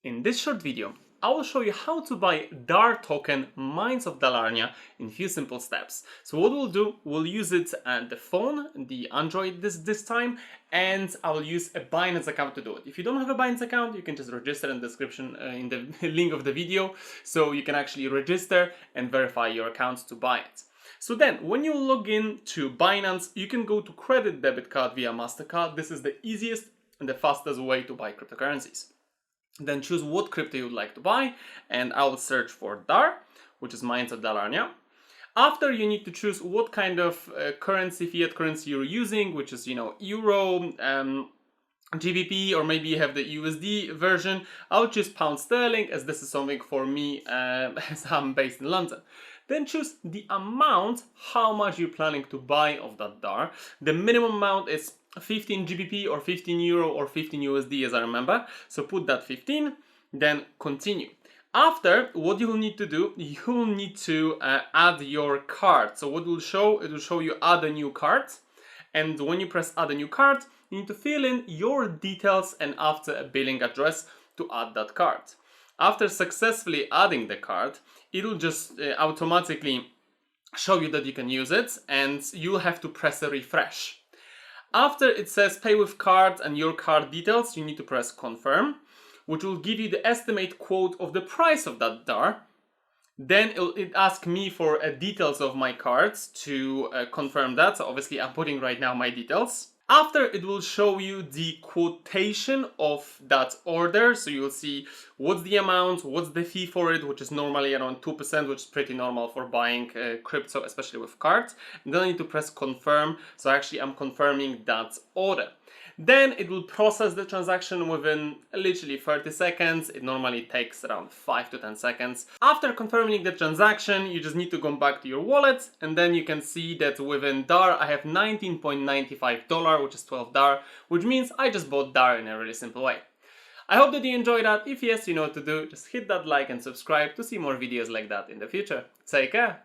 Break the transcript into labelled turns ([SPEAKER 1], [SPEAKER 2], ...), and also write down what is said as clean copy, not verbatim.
[SPEAKER 1] In this short video, I will show you how to buy DAR token Mines of Dalarnia in a few simple steps. So what we'll do, we'll use it on the phone, the Android this time, and I will use a BINANCE account to do it. If you don't have a BINANCE account, you can just register in the description in the link of the video, so you can actually register and verify your account to buy it. So then, when you log in to Binance, you can go to credit debit card via MasterCard. This is the easiest and the fastest way to buy cryptocurrencies. Then choose what crypto you would like to buy, and I will search for DAR, which is Mines of Dalarnia. After, you need to choose what kind of currency, fiat currency you're using, which is, Euro, GBP, or maybe you have the USD version. I'll choose pound sterling, as this is something for me as I'm based in London. Then choose the amount, how much you're planning to buy of that DAR. The minimum amount is 15 GBP or 15 Euro or 15 USD, as I remember. So put that 15, then continue. After, what you will need to do, you will need to add your card. So what it will show you add a new card. And when you press add a new card, you need to fill in your details and after a billing address to add that card. After successfully adding the card, it will just automatically show you that you can use it, and you'll have to press a refresh. After it says pay with card and your card details, you need to press confirm, which will give you the estimate quote of the price of that DAR. Then it asks me for details of my cards to confirm that. So obviously I'm putting right now my details. After, it will show you the quotation of that order. So you'll see what's the amount, what's the fee for it, which is normally around 2%, which is pretty normal for buying crypto, especially with cards. And then I need to press confirm. So actually I'm confirming that order. Then it will process the transaction within literally 30 seconds. It normally takes around 5 to 10 seconds. After confirming the transaction, you just need to go back to your wallet, and then you can see that within DAR I have $19.95, which is 12 DAR, which means I just bought DAR in a really simple way. I hope that you enjoyed that. If yes, you know what to do. Just hit that like and subscribe to see more videos like that in the future. Take care!